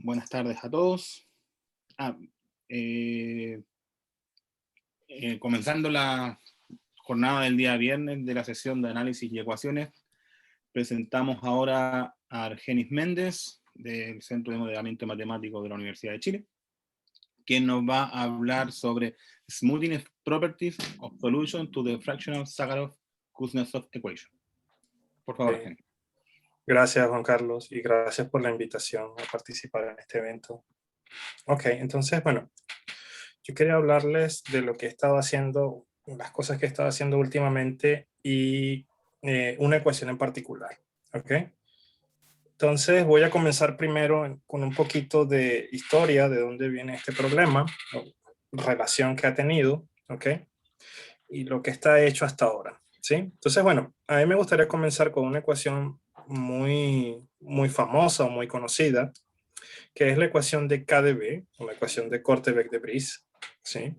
Buenas tardes a todos. Ah, eh, Comenzando la jornada del día viernes de la sesión de análisis y ecuaciones, presentamos ahora a Argenis Méndez, del Centro de Modelamiento Matemático de la Universidad de Chile, quien nos va a hablar sobre Smoothness Properties of Solution to the Fractional Sakharov-Kuznetsov Equation. Por favor, Argenis. Gracias, Juan Carlos, y gracias por la invitación a participar en este evento. Ok, entonces, bueno, yo quería hablarles de lo que he estado haciendo, las cosas que he estado haciendo últimamente y una ecuación en particular. Ok, entonces voy a comenzar primero con un poquito de historia de dónde viene este problema, relación que ha tenido, ok, y lo que está hecho hasta ahora. ¿Sí? Entonces, bueno, a mí me gustaría comenzar con una ecuación muy famosa o muy conocida, que es la ecuación de KdV, o la ecuación de Korteweg-de-Vries, ¿sí?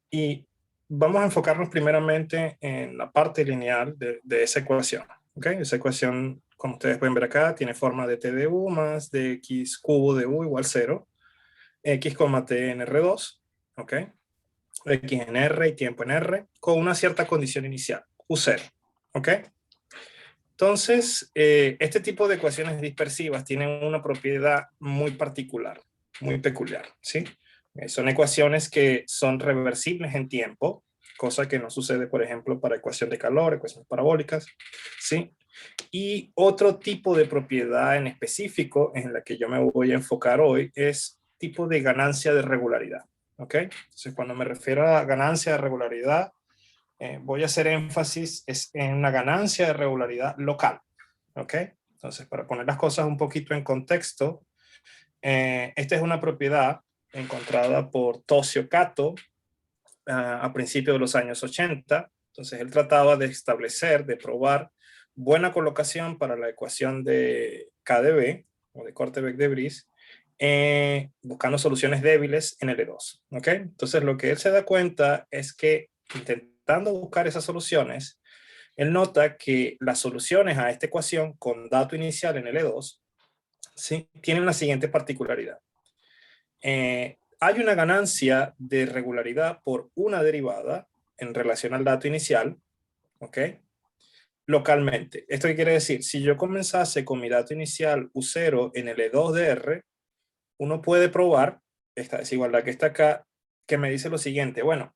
Y vamos a enfocarnos primeramente en la parte lineal de esa ecuación, ¿ok? Esa ecuación, como ustedes pueden ver acá, tiene forma de T de U más de X cubo de U igual 0, X, T en R2, ¿ok? X en R y tiempo en R, con una cierta condición inicial, U0, ¿ok? Entonces, este tipo de ecuaciones dispersivas tienen una propiedad muy particular, muy peculiar, ¿sí? Son ecuaciones que son reversibles en tiempo, cosa que no sucede, por ejemplo, para ecuación de calor, ecuaciones parabólicas, ¿sí? Y otro tipo de propiedad en específico en la que yo me voy a enfocar hoy es tipo de ganancia de regularidad, ¿ok? Entonces, cuando me refiero a ganancia de regularidad, voy a hacer énfasis en una ganancia de regularidad local, ¿ok? Entonces, para poner las cosas un poquito en contexto, esta es una propiedad encontrada por Toshio Kato a principios de los años 80. Entonces, él trataba de establecer, de probar buena colocación para la ecuación de KdV, o de Korteweg-de-Vries, buscando soluciones débiles en L2, ¿ok? Entonces, lo que él se da cuenta es que intentando buscar esas soluciones, él nota que las soluciones a esta ecuación con dato inicial en L2, ¿sí?, tienen la siguiente particularidad. Hay una ganancia de regularidad por una derivada en relación al dato inicial, ¿ok? Localmente. ¿Esto qué quiere decir? Si yo comenzase con mi dato inicial U0 en L2 de R, uno puede probar esta desigualdad que está acá, que me dice lo siguiente. Bueno,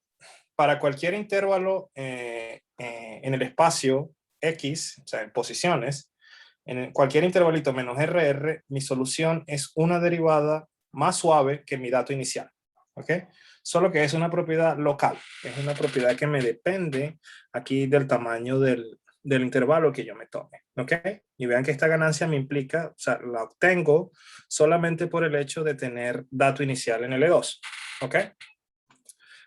para cualquier intervalo en el espacio X, o sea, en posiciones, en cualquier intervalito menos RR, mi solución es una derivada más suave que mi dato inicial, ¿ok? Solo que es una propiedad local, es una propiedad que me depende aquí del tamaño del intervalo que yo me tome, ¿ok? Y vean que esta ganancia me implica, o sea, la obtengo solamente por el hecho de tener dato inicial en L2, ¿ok?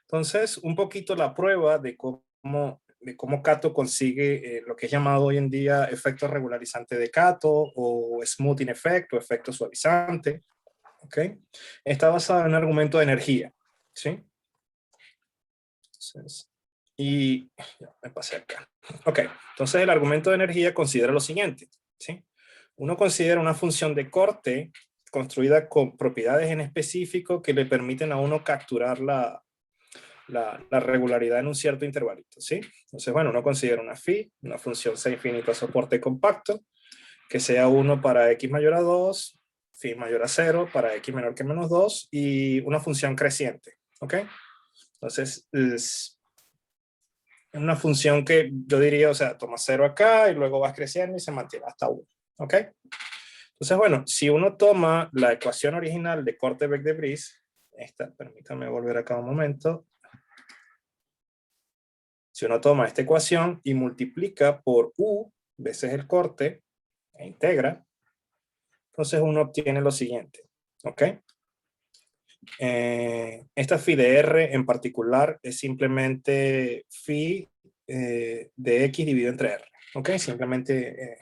Entonces, un poquito la prueba de cómo Kato consigue lo que es llamado hoy en día efecto regularizante de Kato o smoothing effect o efecto suavizante, ¿ok? Está basado en un argumento de energía, ¿sí? Entonces, y ya me pasé acá. Ok, entonces el argumento de energía considera lo siguiente, ¿sí? Uno considera una función de corte construida con propiedades en específico que le permiten a uno capturar la regularidad en un cierto intervalito, ¿sí? Entonces, bueno, uno considera una phi, una función C infinito a soporte compacto, que sea 1 para x mayor a 2, phi mayor a 0 para x menor que menos 2, y una función creciente, ¿ok? Entonces, es una función que yo diría, o sea, toma 0 acá y luego vas creciendo y se mantiene hasta 1, ¿ok? Entonces, bueno, si uno toma la ecuación original de Korteweg-de-Vries, esta, permítame volver acá un momento. Si uno toma esta ecuación y multiplica por U veces el corte e integra, entonces uno obtiene lo siguiente, ¿ok? Esta phi de R en particular es simplemente phi de X dividido entre R, ¿ok? Simplemente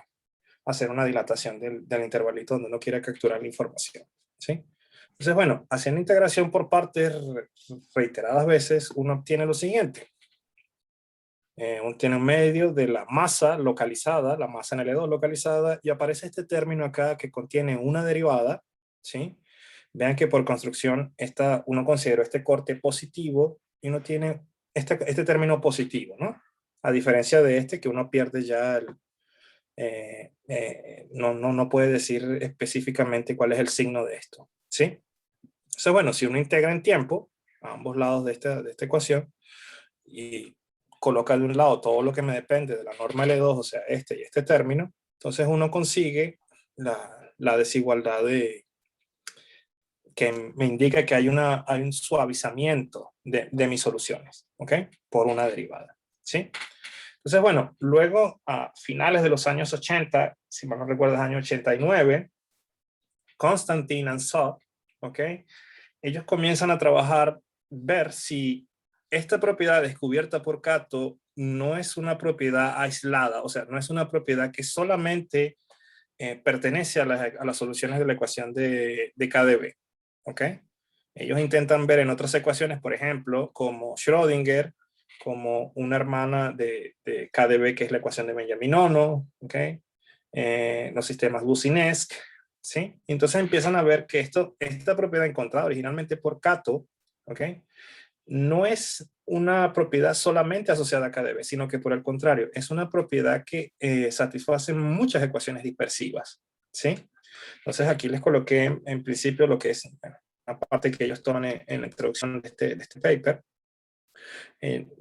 hacer una dilatación del intervalito donde uno quiera capturar la información, ¿sí? Entonces, bueno, haciendo integración por partes reiteradas veces, uno obtiene lo siguiente. Uno tiene un medio de la masa localizada, la masa en L2 localizada, y aparece este término acá que contiene una derivada, ¿sí? Vean que por construcción uno consideró este corte positivo y uno tiene este término positivo, ¿no? A diferencia de este que uno pierde ya, no puede decir específicamente cuál es el signo de esto, ¿sí? Entonces, bueno, si uno integra en tiempo a ambos lados de esta ecuación y coloca de un lado todo lo que me depende de la norma L2, o sea, este y este término, entonces uno consigue la desigualdad que me indica que hay un suavizamiento de mis soluciones, ¿ok? Por una derivada, ¿sí? Entonces, bueno, luego a finales de los años 80, si mal no recuerdo, año 89, Constantin and Sot, ¿ok? Ellos comienzan a trabajar, ver si esta propiedad descubierta por Kato no es una propiedad aislada, o sea, no es una propiedad que solamente pertenece a las soluciones de la ecuación de KdV, ¿ok? Ellos intentan ver en otras ecuaciones, por ejemplo, como Schrödinger, como una hermana de KdV, que es la ecuación de Benjamin-Ono, ¿ok? Los sistemas Boussinesq, ¿sí? Entonces empiezan a ver que esta propiedad encontrada originalmente por Kato, ¿ok? No es una propiedad solamente asociada a KdV, sino que por el contrario, es una propiedad que satisface muchas ecuaciones dispersivas, ¿sí? Entonces aquí les coloqué en principio lo que es, bueno, la parte que ellos toman en la introducción de este paper.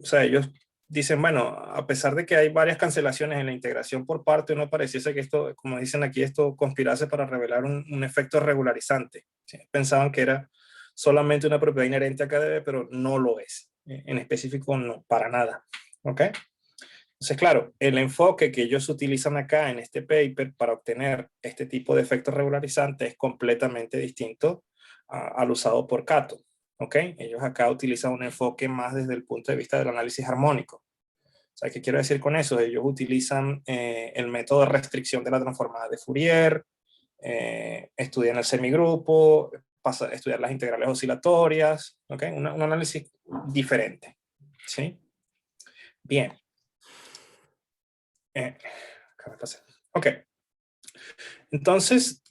O sea, ellos dicen, bueno, a pesar de que hay varias cancelaciones en la integración por parte, no pareciese que esto, como dicen aquí, esto conspirase para revelar un efecto regularizante. ¿Sí? Pensaban que era solamente una propiedad inherente a KdV, pero no lo es. En específico, no, para nada. ¿Ok? Entonces, claro, el enfoque que ellos utilizan acá en este paper para obtener este tipo de efecto regularizante es completamente distinto al usado por Kato. ¿Ok? Ellos acá utilizan un enfoque más desde el punto de vista del análisis armónico. O sea, ¿qué quiero decir con eso? Ellos utilizan el método de restricción de la transformada de Fourier, estudian el semigrupo, estudiar las integrales oscilatorias, ¿ok? Un análisis diferente, ¿sí? Bien. Ok. Entonces,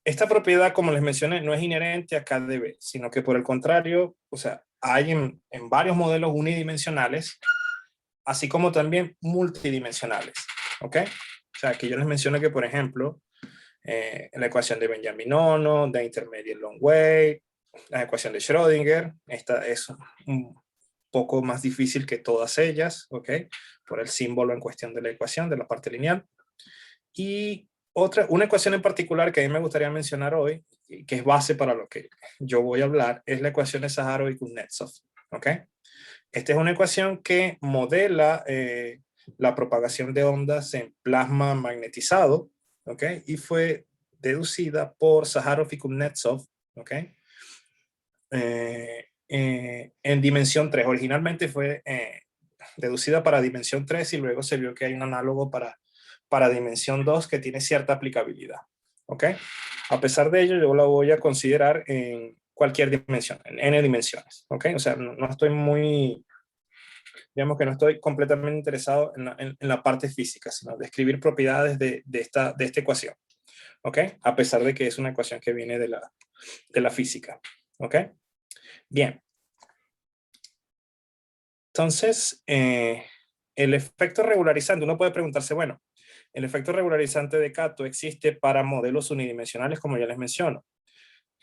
esta propiedad, como les mencioné, no es inherente a KdV, sino que por el contrario, o sea, hay en varios modelos unidimensionales, así como también multidimensionales, ¿ok? O sea, que yo les menciono que, por ejemplo, la ecuación de Benjamin-Ono, de Intermediate Long Way, la ecuación de Schrödinger, esta es un poco más difícil que todas ellas, ¿ok? Por el símbolo en cuestión de la ecuación, de la parte lineal. Y una ecuación en particular que a mí me gustaría mencionar hoy, que es base para lo que yo voy a hablar, es la ecuación de Sahárov y Kuznetsov, ¿ok? Esta es una ecuación que modela la propagación de ondas en plasma magnetizado, ¿ok? Y fue deducida por Sahárov y Kuznetsov, ¿ok? En dimensión 3. Originalmente fue deducida para dimensión 3 y luego se vio que hay un análogo para dimensión 2 que tiene cierta aplicabilidad, ¿ok? A pesar de ello, yo la voy a considerar en cualquier dimensión, en n dimensiones, ¿ok? O sea, no estoy muy, digamos que no estoy completamente interesado en la parte física, sino describir propiedades de esta ecuación, ¿ok? A pesar de que es una ecuación que viene de la física, ¿ok? Bien. Entonces, el efecto regularizante, uno puede preguntarse, bueno, el efecto regularizante de Kato existe para modelos unidimensionales, como ya les menciono.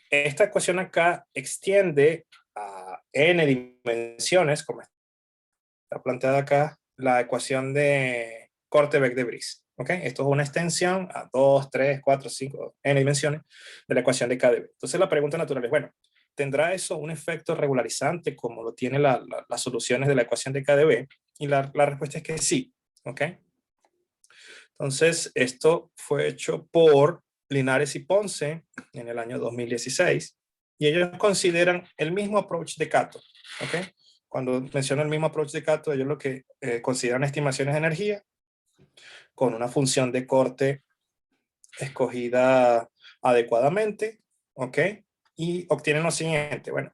Esta ecuación acá extiende a n dimensiones, como está planteada acá, la ecuación de Korteweg de Vries. ¿Ok? Esto es una extensión a 2, 3, 4, 5, n dimensiones de la ecuación de KdV. Entonces la pregunta natural es, bueno, ¿tendrá eso un efecto regularizante como lo tienen las soluciones de la ecuación de KdV? Y la respuesta es que sí. ¿Ok? Entonces, esto fue hecho por Linares y Ponce en el año 2016 y ellos consideran el mismo approach de Kato. ¿Ok? Cuando menciono el mismo approach de Kato, ellos lo que consideran estimaciones de energía con una función de corte escogida adecuadamente, ¿ok? Y obtienen lo siguiente, bueno,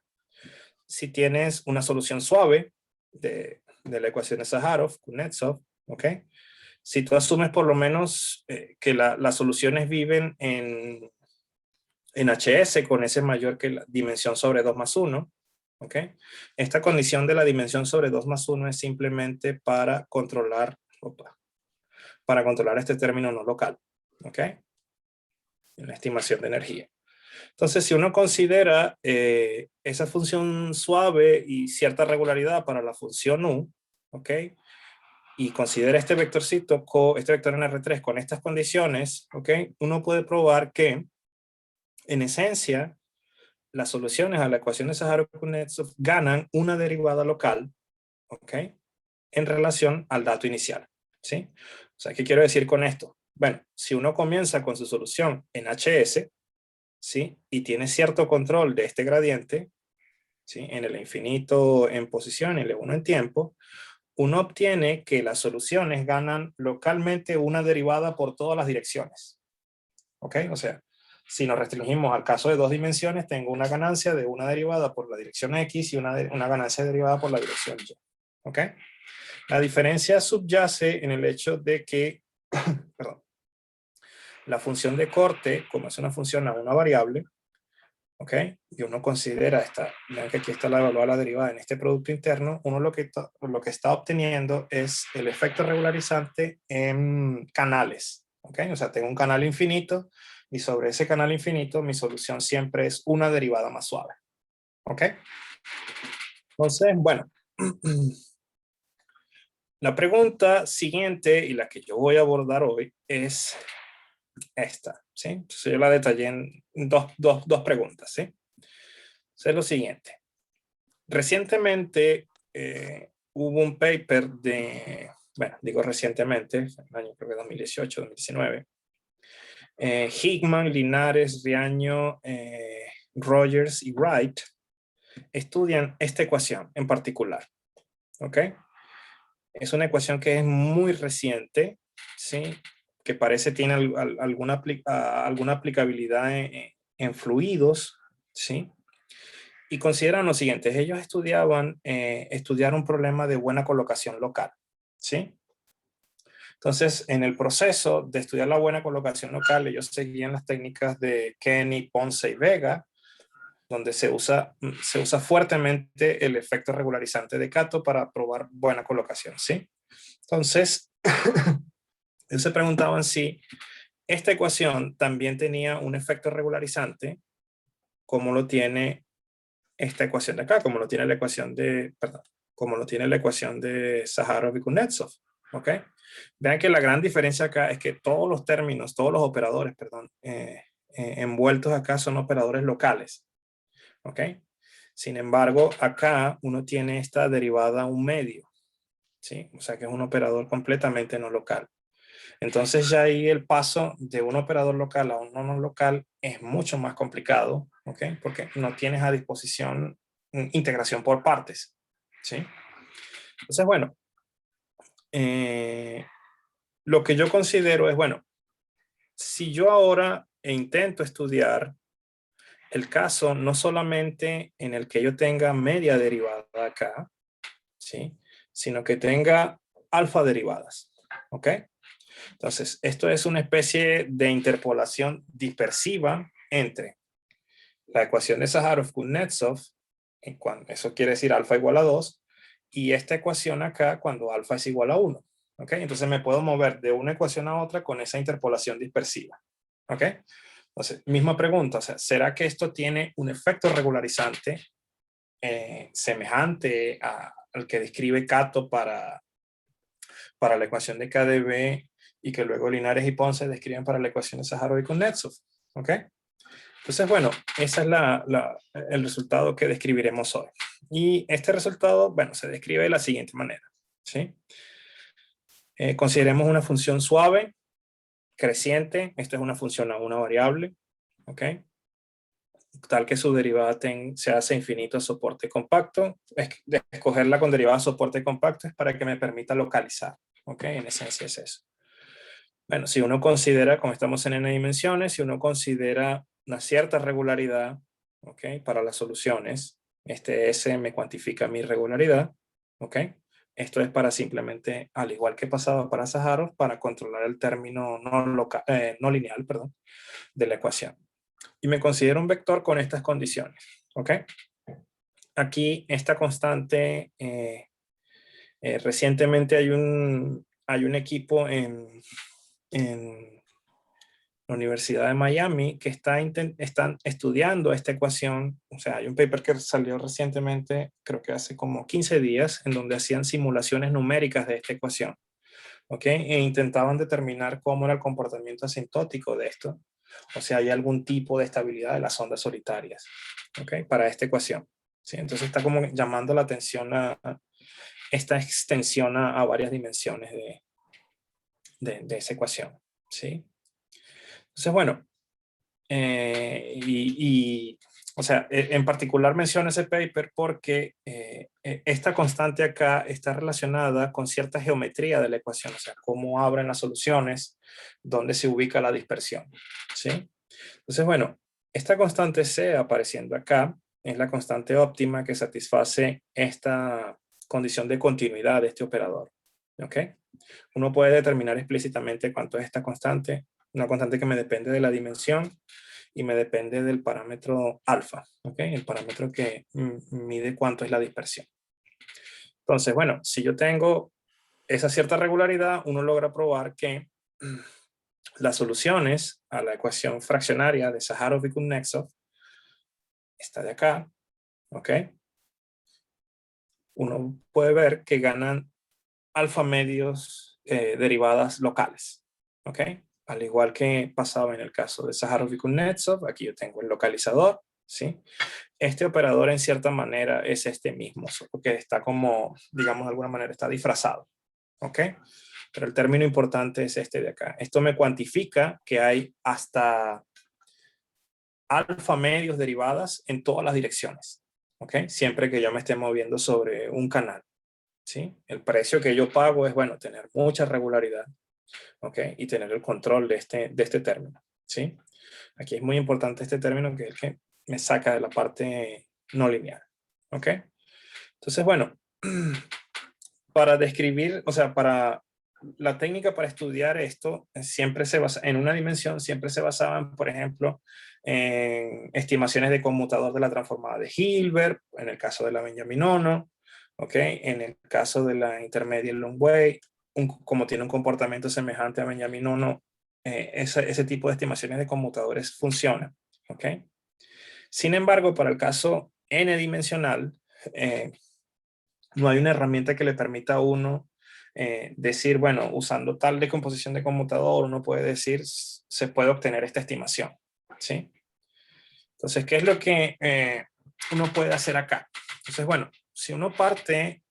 si tienes una solución suave de la ecuación de Sahárov, Kuznetsov, ¿ok? Si tú asumes por lo menos que las soluciones viven en HS con S mayor que la dimensión sobre 2 más 1. ¿Ok? Esta condición de la dimensión sobre 2 más 1 es simplemente para controlar este término no local. ¿Ok? En la estimación de energía. Entonces, si uno considera esa función suave y cierta regularidad para la función U, ¿ok? Y considera este vectorcito, este vector en R3 con estas condiciones, ¿ok? Uno puede probar que, en esencia, las soluciones a la ecuación de Saharov-Kuznetsov ganan una derivada local, ¿ok? En relación al dato inicial, ¿sí? O sea, ¿qué quiero decir con esto? Bueno, si uno comienza con su solución en HS, ¿sí? Y tiene cierto control de este gradiente, ¿sí? En el infinito en posición, en el 1 en tiempo, uno obtiene que las soluciones ganan localmente una derivada por todas las direcciones. ¿Ok? O sea, si nos restringimos al caso de 2 dimensiones, tengo una ganancia de una derivada por la dirección X y una ganancia derivada por la dirección Y. ¿Ok? La diferencia subyace en el hecho de que, perdón, la función de corte, como es una función a una variable, ¿ok? Y uno considera vean que aquí está la evaluada la derivada en este producto interno, uno lo que está obteniendo es el efecto regularizante en canales, ¿ok? O sea, tengo un canal infinito y sobre ese canal infinito mi solución siempre es una derivada más suave, ¿ok? Entonces, bueno, la pregunta siguiente y la que yo voy a abordar hoy es esta, ¿sí? Entonces yo la detallé en dos preguntas, ¿sí? Es lo siguiente. Recientemente hubo un paper bueno, digo recientemente, el año creo que 2018, 2019. Hickman, Linares, Riaño, Rogers y Wright estudian esta ecuación en particular. ¿Ok? Es una ecuación que es muy reciente, ¿sí? Que parece tiene alguna aplicabilidad en fluidos, ¿sí? Y consideran lo siguiente, ellos estudiar un problema de buena colocación local, ¿sí? Entonces, en el proceso de estudiar la buena colocación local, ellos seguían las técnicas de Kenny, Ponce y Vega, donde se usa fuertemente el efecto regularizante de Kato para probar buena colocación, ¿sí? Entonces, ellos se preguntaban si esta ecuación también tenía un efecto regularizante, como lo tiene esta ecuación de acá, como lo tiene la ecuación de Saharov y Kuznetsov, ¿ok? Vean que la gran diferencia acá es que todos los términos, todos los operadores, envueltos acá son operadores locales, ¿ok? Sin embargo, acá uno tiene esta derivada a un medio, ¿sí? O sea que es un operador completamente no local. Entonces ya ahí el paso de un operador local a un no local es mucho más complicado, ¿ok? Porque no tienes a disposición integración por partes, ¿sí? Entonces, bueno, lo que yo considero es, bueno, si yo ahora intento estudiar el caso no solamente en el que yo tenga media derivada acá, ¿sí? Sino que tenga alfa derivadas, ¿ok? Entonces, esto es una especie de interpolación dispersiva entre la ecuación de Saharov-Kuznetsov, eso quiere decir alfa igual a 2, y esta ecuación acá cuando alfa es igual a 1. ¿Ok? Entonces me puedo mover de una ecuación a otra con esa interpolación dispersiva. ¿Ok? Entonces, misma pregunta, o sea, ¿será que esto tiene un efecto regularizante semejante al que describe Kato para la ecuación de KdV y que luego Linares y Ponce describen para la ecuación de Saharov y Kuznetsov? ¿Ok? Entonces, bueno, ese es el resultado que describiremos hoy. Y este resultado, bueno, se describe de la siguiente manera, ¿sí? Consideremos una función suave, creciente. Esto es una función a una variable, ¿ok? Tal que su derivada se hace infinito a soporte compacto. Escogerla con derivada a soporte compacto es para que me permita localizar, ¿ok? En esencia es eso. Bueno, si uno considera, como estamos en n dimensiones, si uno considera una cierta regularidad, ¿ok? Para las soluciones, este S me cuantifica mi regularidad, ¿ok? Esto es para simplemente, al igual que pasaba para Saharov, para controlar el término no lineal, perdón, de la ecuación. y me considero un vector con estas condiciones. ¿Ok? Aquí esta constante, recientemente hay un equipo en la Universidad de Miami que están estudiando esta ecuación. O sea, hay un paper que salió recientemente, creo que hace como 15 días, en donde hacían simulaciones numéricas de esta ecuación. ¿Ok? E intentaban determinar cómo era el comportamiento asintótico de esto. O sea, hay algún tipo de estabilidad de las ondas solitarias. ¿Ok? Para esta ecuación. ¿Sí? Entonces está como llamando la atención a esta extensión a varias dimensiones de esa ecuación. ¿Sí? Entonces, bueno, o sea, en particular menciono ese paper porque esta constante acá está relacionada con cierta geometría de la ecuación, o sea, cómo abren las soluciones, dónde se ubica la dispersión, ¿sí? Entonces, bueno, esta constante C apareciendo acá es la constante óptima que satisface esta condición de continuidad de este operador, ¿ok? Uno puede determinar explícitamente cuánto es esta constante, una constante que me depende de la dimensión y me depende del parámetro alfa, ¿ok? El parámetro que mide cuánto es la dispersión. Entonces, bueno, si yo tengo esa cierta regularidad, uno logra probar que las soluciones a la ecuación fraccionaria de Sahárov y Kuznetsov, esta de acá, ¿ok? Uno puede ver que ganan alfa medios derivadas locales, ¿ok? Al igual que pasaba en el caso de Sahárov y Kuznetsov, aquí yo tengo el localizador, ¿sí? Este operador en cierta manera es este mismo, solo que está como, digamos de alguna manera, está disfrazado, ¿ok? Pero el término importante es este de acá. Esto me cuantifica que hay hasta alfa medios derivadas en todas las direcciones, ¿ok? Siempre que yo me esté moviendo sobre un canal, ¿sí? El precio que yo pago es, bueno, tener mucha regularidad, ¿ok? Y tener el control de este término, ¿sí? Aquí es muy importante este término que es el que me saca de la parte no lineal, ¿ok? Entonces, bueno, para describir, o sea, para la técnica para estudiar esto siempre se basa en una dimensión, siempre se basaban, por ejemplo, en estimaciones de conmutador de la transformada de Hilbert, en el caso de la Benjamin-Ono, ¿ok? En el caso de la intermedia Long-Way, como tiene un comportamiento semejante a Benjamin-Ono, ese tipo de estimaciones de conmutadores funcionan, ¿ok? Sin embargo, para el caso n-dimensional, no hay una herramienta que le permita a uno decir, bueno, usando tal decomposición de conmutador, uno puede decir, se puede obtener esta estimación, ¿sí? Entonces, ¿qué es lo que uno puede hacer acá? Entonces, bueno, si uno parte,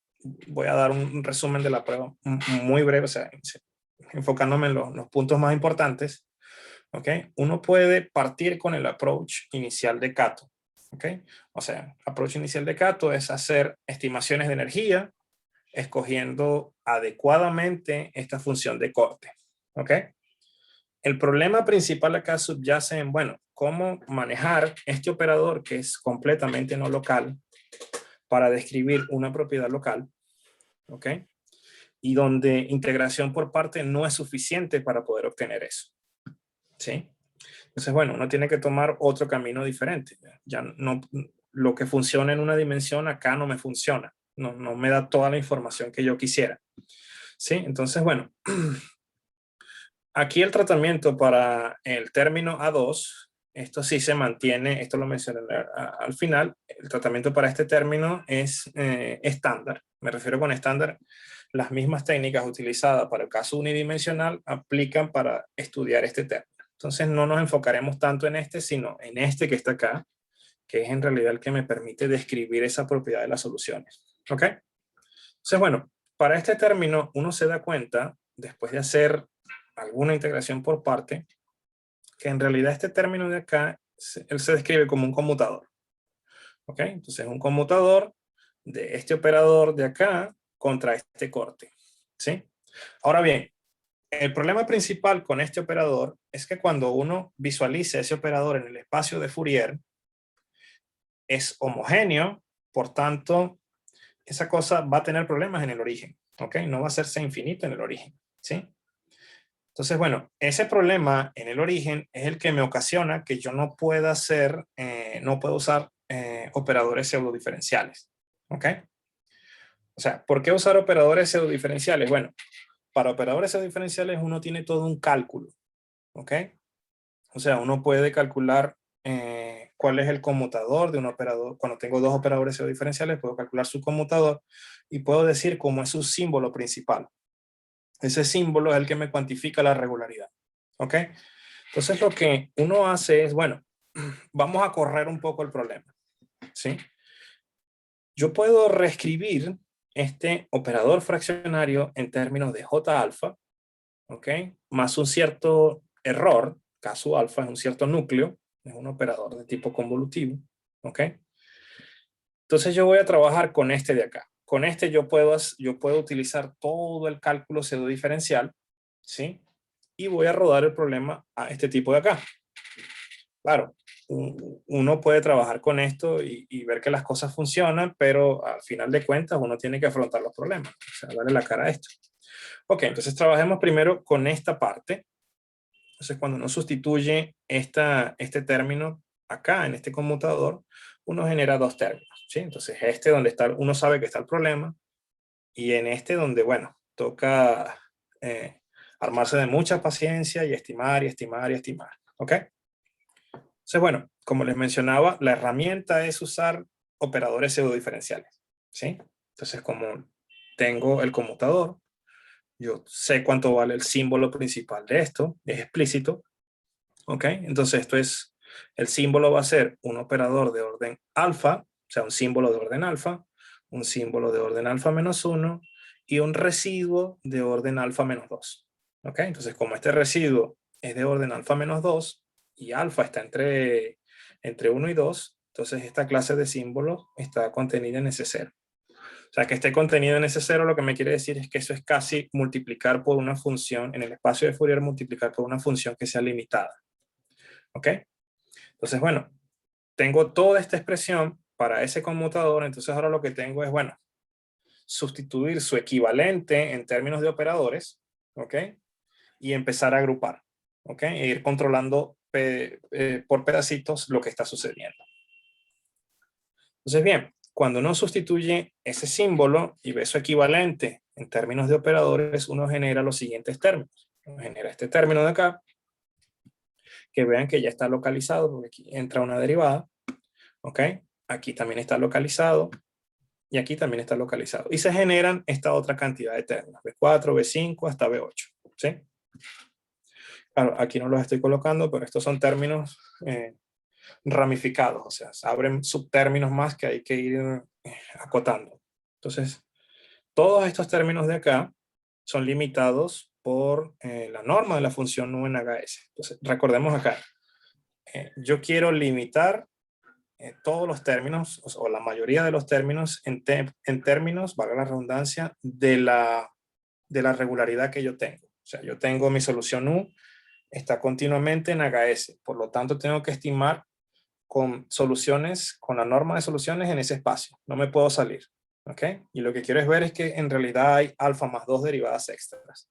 voy a dar un resumen de la prueba muy breve, o sea, enfocándome en los puntos más importantes, ¿ok? Uno puede partir con el approach inicial de Kato, ¿ok? O sea, approach inicial de Kato es hacer estimaciones de energía, escogiendo adecuadamente esta función de corte, ¿ok? El problema principal acá subyace en, bueno, cómo manejar este operador que es completamente no local para describir una propiedad local, ¿ok? Y donde integración por parte no es suficiente para poder obtener eso, ¿sí? Entonces, bueno, uno tiene que tomar otro camino diferente. Ya no, lo que funciona en una dimensión acá no me funciona. No me da toda la información que yo quisiera. ¿Sí? Entonces, bueno, aquí el tratamiento para el término A2, esto sí se mantiene, esto lo mencioné al final, el tratamiento para este término es estándar. Me refiero con estándar, las mismas técnicas utilizadas para el caso unidimensional aplican para estudiar este término. Entonces no nos enfocaremos tanto en este, sino en este que está acá, que es en realidad el que me permite describir esa propiedad de las soluciones. ¿Ok? Entonces, bueno, para este término uno se da cuenta, después de hacer alguna integración por parte, que en realidad este término de acá, él se describe como un conmutador. ¿Ok? Entonces, un conmutador de este operador de acá contra este corte. ¿Sí? Ahora bien, el problema principal con este operador es que cuando uno visualiza ese operador en el espacio de Fourier, es homogéneo, por tanto, esa cosa va a tener problemas en el origen, ¿ok? No va a hacerse infinito en el origen, ¿sí? Entonces, bueno, ese problema en el origen es el que me ocasiona que yo no pueda hacer, no puedo usar operadores pseudodiferenciales. ¿Ok? O sea, ¿por qué usar operadores pseudodiferenciales? Bueno, para operadores pseudodiferenciales uno tiene todo un cálculo. ¿Ok? O sea, uno puede calcular cuál es el conmutador de un operador. Cuando tengo dos operadores pseudodiferenciales, puedo calcular su conmutador y puedo decir cómo es su símbolo principal. Ese símbolo es el que me cuantifica la regularidad. ¿Ok? Entonces lo que uno hace es, bueno, vamos a correr un poco el problema. ¿Sí? Yo puedo reescribir este operador fraccionario en términos de J alfa, ¿ok? Más un cierto error, caso alfa es un cierto núcleo, es un operador de tipo convolutivo, ¿ok? Entonces yo voy a trabajar con este de acá. Con este yo puedo utilizar todo el cálculo pseudodiferencial, ¿sí? Y voy a rodar el problema a este tipo de acá. Claro, uno puede trabajar con esto y ver que las cosas funcionan, pero al final de cuentas uno tiene que afrontar los problemas, o sea, darle la cara a esto. Ok, entonces trabajemos primero con esta parte. Entonces cuando uno sustituye este término acá en este conmutador, uno genera dos términos, ¿sí? Entonces este donde está, uno sabe que está el problema, y en este donde, bueno, toca armarse de mucha paciencia y estimar y estimar y estimar, ¿ok? Entonces, bueno, como les mencionaba, la herramienta es usar operadores pseudodiferenciales, ¿sí? Entonces, como tengo el conmutador, yo sé cuánto vale el símbolo principal de esto, es explícito, ¿ok? Entonces, el símbolo va a ser un operador de orden alfa, o sea, un símbolo de orden alfa, un símbolo de orden alfa menos 1 y un residuo de orden alfa menos 2, ¿ok? Entonces, como este residuo es de orden alfa menos 2 y alfa está entre 1 y 2, entonces esta clase de símbolos está contenida en ese 0. O sea, que esté contenido en ese 0 lo que me quiere decir es que eso es casi multiplicar por una función, en el espacio de Fourier multiplicar por una función que sea limitada. ¿Ok? Entonces, bueno, tengo toda esta expresión para ese conmutador, entonces ahora lo que tengo es, bueno, sustituir su equivalente en términos de operadores, ¿ok? Y empezar a agrupar, ¿ok? E ir controlando por pedacitos lo que está sucediendo. Entonces, bien, cuando uno sustituye ese símbolo y ve su equivalente en términos de operadores, uno genera los siguientes términos. Uno genera este término de acá, que vean que ya está localizado, porque aquí entra una derivada, ¿ok? Aquí también está localizado, y aquí también está localizado. Y se generan esta otra cantidad de términos, B4, B5 hasta B8, ¿sí? Claro, aquí no los estoy colocando, pero estos son términos ramificados, o sea, se abren subtérminos más que hay que ir acotando. Entonces, todos estos términos de acá son limitados por la norma de la función nu en HS. Entonces, recordemos acá, yo quiero limitar todos los términos, o la mayoría de los términos, en términos, valga la redundancia, de la regularidad que yo tengo. O sea, yo tengo mi solución U, está continuamente en HS, por lo tanto tengo que estimar con soluciones, con la norma de soluciones en ese espacio. No me puedo salir. ¿Ok? Y lo que quiero es ver es que en realidad hay alfa más 2 derivadas extras.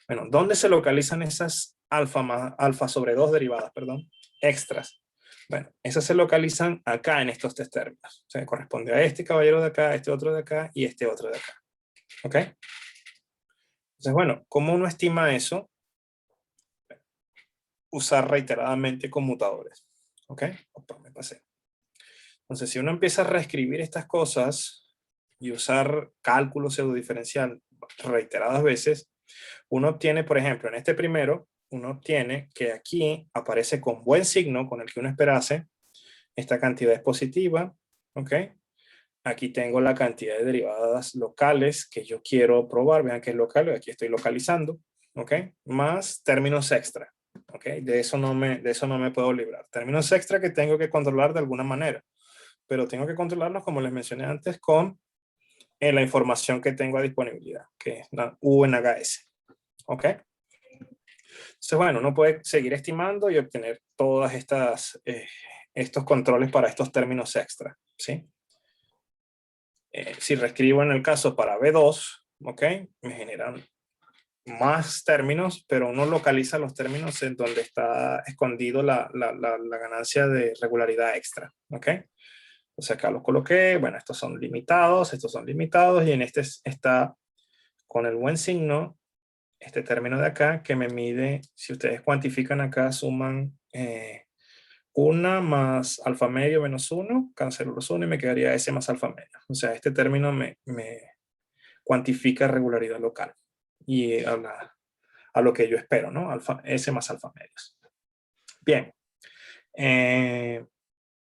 Bueno, ¿dónde se localizan esas alfa sobre 2 derivadas, perdón, extras? Bueno, esas se localizan acá en estos tres términos. O sea, corresponde a este caballero de acá, este otro de acá y este otro de acá. ¿Ok? Entonces, bueno, ¿cómo uno estima eso? Usar reiteradamente conmutadores. ¿Ok? Opa, me pasé. Entonces, si uno empieza a reescribir estas cosas y usar cálculo pseudodiferencial reiteradas veces, uno obtiene, por ejemplo, en este primero, uno obtiene que aquí aparece con buen signo, con el que uno esperase, esta cantidad es positiva, ¿ok? Aquí tengo la cantidad de derivadas locales que yo quiero probar, vean que es local, aquí estoy localizando, ¿ok? Más términos extra, ¿ok? De eso no me puedo librar. Términos extra que tengo que controlar de alguna manera, pero tengo que controlarlos, como les mencioné antes, con la información que tengo a disponibilidad, que es la U en HS, ¿ok? Entonces, bueno, uno puede seguir estimando y obtener todas estos controles para estos términos extra, ¿sí? Si reescribo en el caso para B2, ¿ok? Me generan más términos, pero uno localiza los términos en donde está escondido la ganancia de regularidad extra, ¿ok? Entonces acá los coloqué, bueno, estos son limitados, y en este está con el buen signo, este término de acá que me mide, si ustedes cuantifican acá, suman 1 más alfa medio menos 1, cancelo los 1 y me quedaría S más alfa medio. O sea, este término me cuantifica regularidad local y a lo que yo espero, ¿no? S más alfa medios. Bien.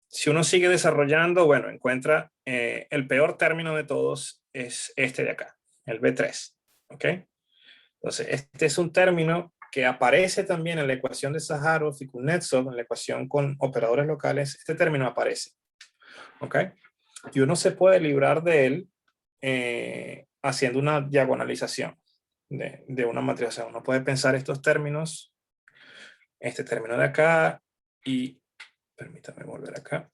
Si uno sigue desarrollando, bueno, encuentra el peor término de todos es este de acá, el B3, ¿ok? Entonces, este es un término que aparece también en la ecuación de Sahárov y Kuznetsov, en la ecuación con operadores locales. Este término aparece, ¿ok? Y uno se puede librar de él haciendo una diagonalización de una matriz. O sea, uno puede pensar estos términos, este término de acá y, permítame volver acá,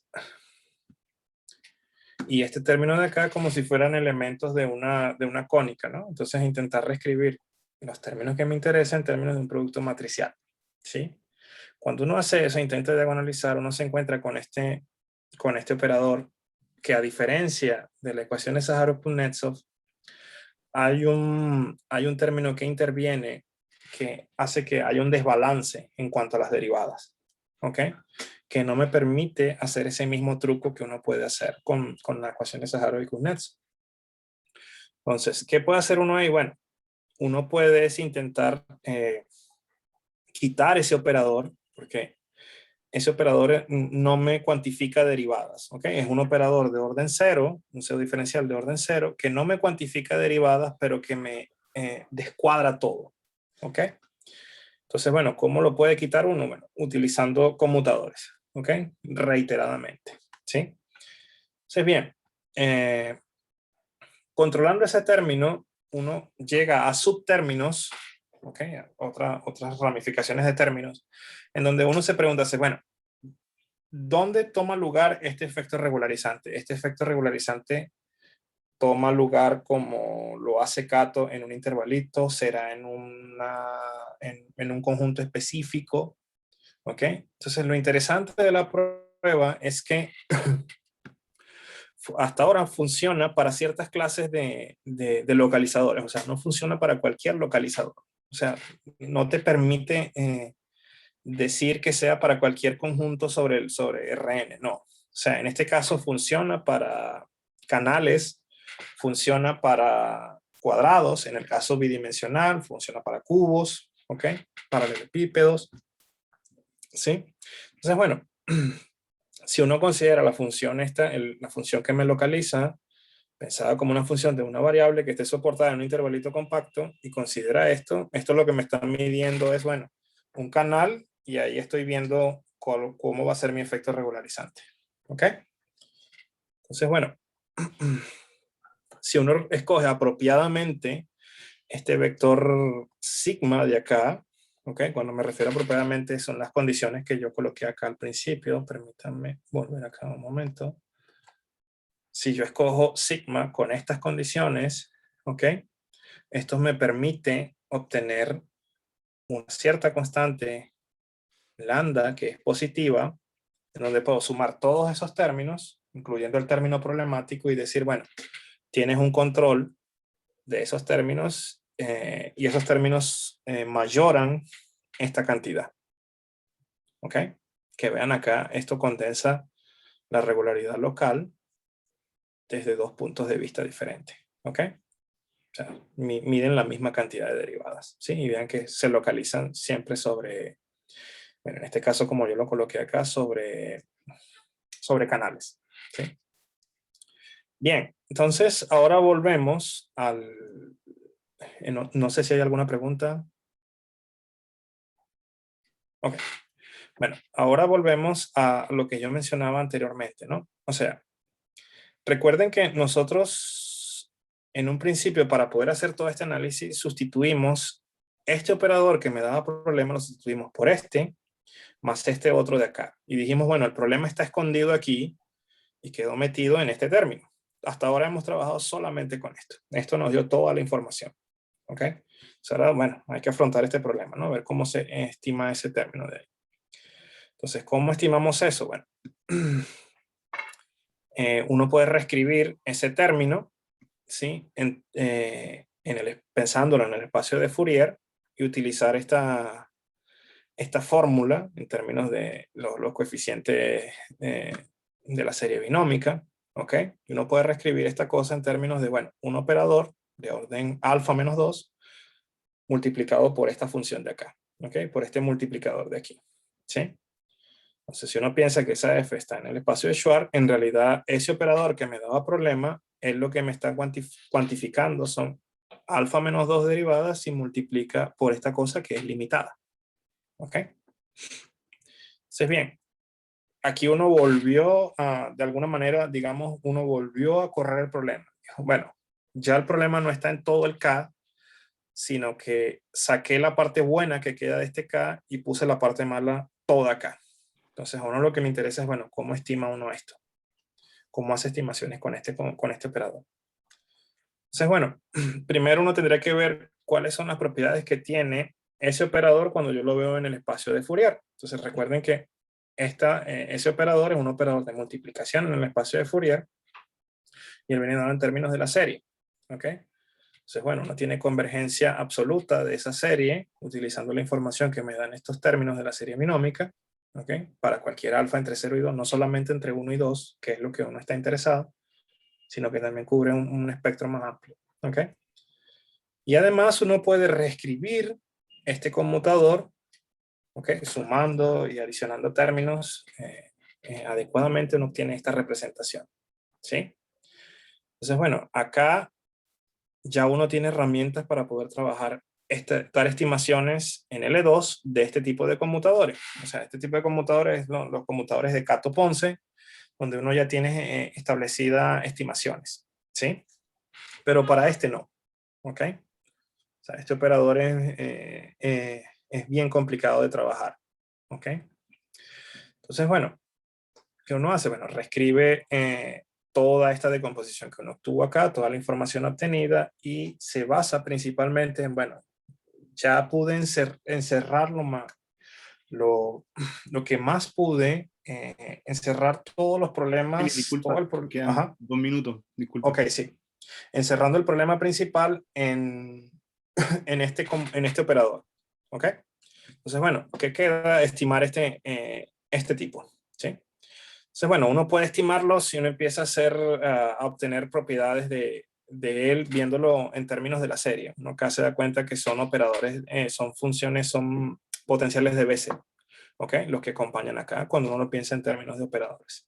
y este término de acá como si fueran elementos de una cónica, ¿no? Entonces intentar reescribir los términos que me interesan en términos de un producto matricial, ¿sí? Cuando uno hace eso, intenta diagonalizar, uno se encuentra con este operador que, a diferencia de la ecuación de Sahárov-Kuznetsov, hay un término que interviene que hace que haya un desbalance en cuanto a las derivadas, ¿ok? Que no me permite hacer ese mismo truco que uno puede hacer con la ecuación de Sahárov y Kuznetsov. Entonces, ¿qué puede hacer uno ahí? Bueno, uno puede intentar quitar ese operador, porque ese operador no me cuantifica derivadas, ¿ok? Es un operador de orden 0, un pseudo diferencial de orden 0, que no me cuantifica derivadas, pero que me descuadra todo, ¿ok? Entonces, bueno, ¿cómo lo puede quitar uno? Bueno, utilizando conmutadores, ¿ok? Reiteradamente, ¿sí? Entonces, bien, controlando ese término, uno llega a subtérminos, ¿ok? Otras ramificaciones de términos, en donde uno se pregunta, bueno, ¿dónde toma lugar este efecto regularizante? Este efecto regularizante toma lugar como lo hace Kato en un intervalito, será en un conjunto específico, ¿ok? Entonces lo interesante de la prueba es que hasta ahora funciona para ciertas clases de localizadores, o sea, no funciona para cualquier localizador, o sea, no te permite decir que sea para cualquier conjunto sobre RN, no. O sea, en este caso funciona para canales, funciona para cuadrados, en el caso bidimensional, funciona para cubos, ¿ok? Paralelepípedos, ¿sí? Entonces, bueno, si uno considera la función la función que me localiza, pensada como una función de una variable que esté soportada en un intervalito compacto, y considera esto lo que me está midiendo es, bueno, un canal, y ahí estoy viendo cómo va a ser mi efecto regularizante, ¿ok? Entonces, bueno, si uno escoge apropiadamente este vector sigma de acá, ¿ok? Cuando me refiero apropiadamente son las condiciones que yo coloqué acá al principio. Permítanme volver acá un momento. Si yo escojo sigma con estas condiciones, ¿ok? Esto me permite obtener una cierta constante lambda que es positiva, en donde puedo sumar todos esos términos, incluyendo el término problemático, y decir, bueno, tienes un control de esos términos y esos términos mayoran esta cantidad. ¿Ok? Que vean acá, esto condensa la regularidad local desde dos puntos de vista diferentes. ¿Ok? O sea, miden la misma cantidad de derivadas, ¿sí? Y vean que se localizan siempre sobre, bueno, en este caso, como yo lo coloqué acá, sobre canales, ¿sí? Bien, entonces ahora volvemos no sé si hay alguna pregunta. Ok. Bueno, ahora volvemos a lo que yo mencionaba anteriormente, ¿no? O sea, recuerden que nosotros, en un principio, para poder hacer todo este análisis, sustituimos este operador que me daba problemas, lo sustituimos por este, más este otro de acá. Y dijimos, bueno, el problema está escondido aquí y quedó metido en este término. Hasta ahora hemos trabajado solamente con esto. Esto nos dio toda la información. ¿Ok? Ahora, bueno, hay que afrontar este problema, ¿no? Ver cómo se estima ese término de ahí. Entonces, ¿cómo estimamos eso? Bueno, uno puede reescribir ese término, ¿sí? Pensándolo en el espacio de Fourier y utilizar esta fórmula en términos de los coeficientes de la serie binómica, ¿ok? Y uno puede reescribir esta cosa en términos de, bueno, un operador de orden alfa menos 2 multiplicado por esta función de acá, ¿ok? Por este multiplicador de aquí, ¿sí? Entonces, si uno piensa que esa f está en el espacio de Schwarz, en realidad ese operador que me daba problema es lo que me está cuantificando, son alfa menos 2 derivadas y multiplica por esta cosa que es limitada, ¿ok? Entonces, bien, aquí uno volvió a, de alguna manera, digamos, uno volvió a correr el problema. Bueno, ya el problema no está en todo el K, sino que saqué la parte buena que queda de este K y puse la parte mala toda acá. Entonces, a uno lo que me interesa es, bueno, ¿cómo estima uno esto? ¿Cómo hace estimaciones con este operador? Entonces, bueno, primero uno tendría que ver cuáles son las propiedades que tiene ese operador cuando yo lo veo en el espacio de Fourier. Entonces, recuerden que ese operador es un operador de multiplicación en el espacio de Fourier y él viene dado en términos de la serie. ¿Ok? Entonces, bueno, uno tiene convergencia absoluta de esa serie utilizando la información que me dan estos términos de la serie binómica, ¿ok? Para cualquier alfa entre 0 y 2, no solamente entre 1 y 2, que es lo que uno está interesado, sino que también cubre un espectro más amplio, ¿ok? Y además uno puede reescribir este conmutador, ¿ok? Sumando y adicionando términos, adecuadamente uno obtiene esta representación, ¿sí? Entonces, bueno, acá ya uno tiene herramientas para poder trabajar, dar estimaciones en L2 de este tipo de conmutadores. O sea, este tipo de conmutadores, los conmutadores de Cato-Ponce, donde uno ya tiene establecidas estimaciones, ¿sí? Pero para este no, ¿ok? O sea, este operador es bien complicado de trabajar, ¿ok? Entonces, bueno, ¿qué uno hace? Bueno, reescribe toda esta decomposición que uno obtuvo acá, toda la información obtenida y se basa principalmente en, bueno, ya pude encerrar lo que más pude, encerrar todos los problemas, todo Disculpa, quedan ajá, 2 minutos, disculpa. ok, sí, encerrando el problema principal en este operador, ok. Entonces, bueno, ¿qué queda? Estimar este tipo, ¿sí? Entonces, bueno, uno puede estimarlo si uno empieza a obtener propiedades de él viéndolo en términos de la serie. Uno acá se da cuenta que son operadores, son funciones, son potenciales de Bessel, ¿ok? Los que acompañan acá cuando uno lo piensa en términos de operadores.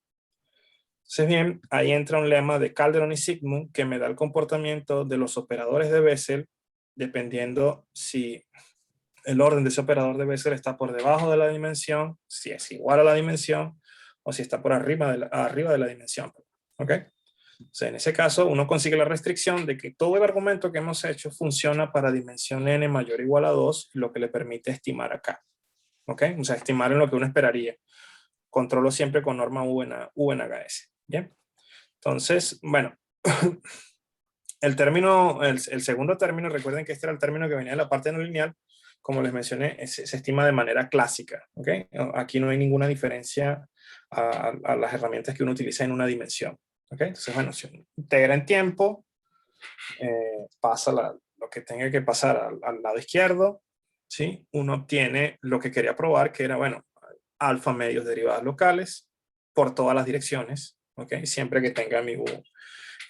Entonces, bien, ahí entra un lema de Calderon y Sigmund que me da el comportamiento de los operadores de Bessel dependiendo si el orden de ese operador de Bessel está por debajo de la dimensión, si es igual a la dimensión o si está por arriba de la dimensión. ¿Ok? O sea, en ese caso, uno consigue la restricción de que todo el argumento que hemos hecho funciona para dimensión n mayor o igual a 2, lo que le permite estimar acá. ¿Ok? O sea, estimar en lo que uno esperaría. Controlo siempre con norma U en HS. ¿Bien? Entonces, bueno, el segundo término, recuerden que este era el término que venía de la parte no lineal, como les mencioné, se estima de manera clásica. ¿Okay? Aquí no hay ninguna diferencia a las herramientas que uno utiliza en una dimensión. ¿Okay? Entonces, bueno, si uno integra en tiempo, pasa lo que tenga que pasar al lado izquierdo, ¿sí? Uno obtiene lo que quería probar, que era, bueno, alfa medios derivadas locales por todas las direcciones, ¿okay? Siempre que tenga mi U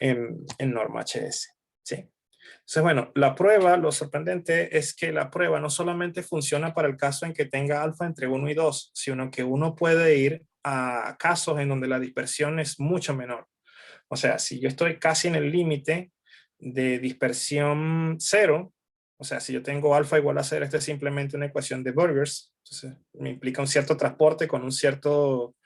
en norma HS, ¿sí? Entonces, bueno, la prueba, lo sorprendente es que la prueba no solamente funciona para el caso en que tenga alfa entre 1 y 2, sino que uno puede ir a casos en donde la dispersión es mucho menor. O sea, si yo estoy casi en el límite de dispersión 0, o sea, si yo tengo alfa igual a 0, esta es simplemente una ecuación de Burgers, entonces me implica un cierto transporte con un cierto, o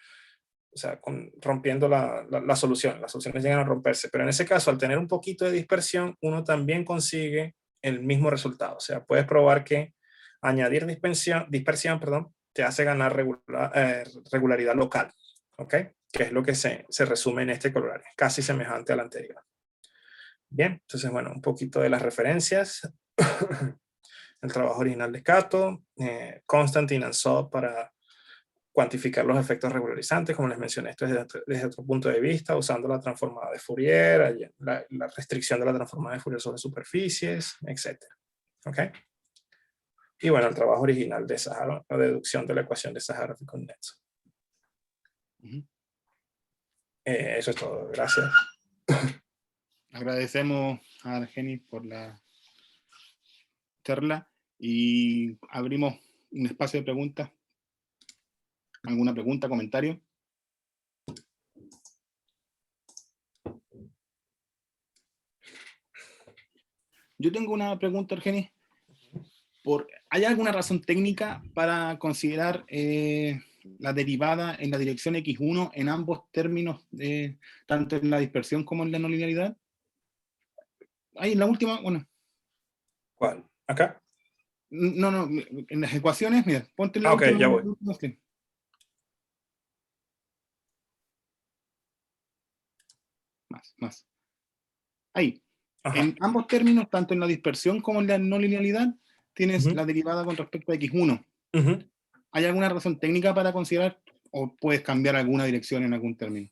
sea, rompiendo las soluciones llegan a romperse, pero en ese caso, al tener un poquito de dispersión, uno también consigue el mismo resultado, o sea, puedes probar que añadir dispersión, perdón, te hace ganar regularidad local, ¿ok? Que es lo que se resume en este corollario, casi semejante al anterior. Bien, entonces, bueno, un poquito de las referencias. el trabajo original de Cato, Constantine and Saw para cuantificar los efectos regularizantes, como les mencioné, esto es desde otro punto de vista, usando la transformada de Fourier, la restricción de la transformada de Fourier sobre superficies, etc. ¿Ok? Y bueno, el trabajo original de Sahara, la deducción de la ecuación de Sahara con Netzo. Eso es todo, gracias. Agradecemos a Argenis por la charla y abrimos un espacio de preguntas. ¿Alguna pregunta, comentario? Yo tengo una pregunta, Argenis. ¿Hay alguna razón técnica para considerar la derivada en la dirección x1 en ambos términos, tanto en la dispersión como en la no linealidad? Ahí en la última, bueno. ¿Cuál? ¿Acá? No, en las ecuaciones, mira, ponte en la ok, última. ya voy. Más. Ahí. Ajá. En ambos términos, tanto en la dispersión como en la no linealidad, tienes la derivada con respecto a x1. ¿Hay alguna razón técnica para considerar o puedes cambiar alguna dirección en algún término?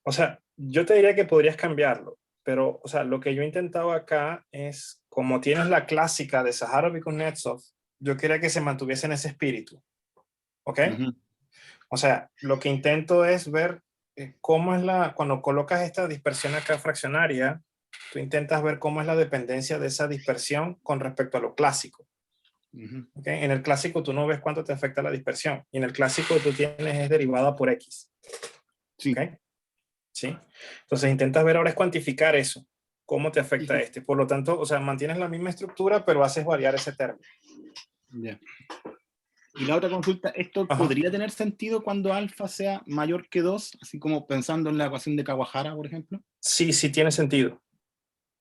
O sea, yo te diría que podrías cambiarlo, pero o sea, lo que yo he intentado acá es, como tienes la clásica de Zaharović-Kuznetsov, yo quería que se mantuviese en ese espíritu. ¿Ok? O sea, lo que intento es ver cómo es cuando colocas esta dispersión acá fraccionaria, tú intentas ver cómo es la dependencia de esa dispersión con respecto a lo clásico. ¿Okay? En el clásico tú no ves cuánto te afecta la dispersión, y en el clásico tú tienes es derivada por X. Sí. ¿Okay? ¿Sí? Entonces intentas ver ahora es cuantificar eso, cómo te afecta este. Por lo tanto, o sea, mantienes la misma estructura, pero haces variar ese término. Ya. Y la otra consulta, ¿esto podría tener sentido cuando alfa sea mayor que 2? Así como pensando en la ecuación de Kawahara, por ejemplo. Sí, sí tiene sentido.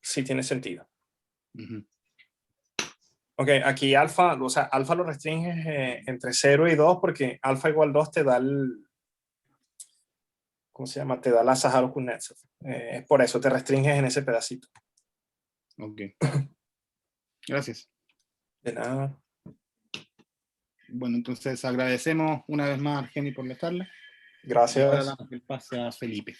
Sí tiene sentido. Ok, aquí alfa, o sea, alfa lo restringes entre 0 y 2 porque alfa igual 2 te da el, ¿cómo se llama? Te da la Zaharović-Kuznetsov. Por eso te restringes en ese pedacito. Ok. Gracias. De nada. Bueno, entonces agradecemos una vez más a Argenis por la charla. Gracias. Y ahora damos el pase a Felipe.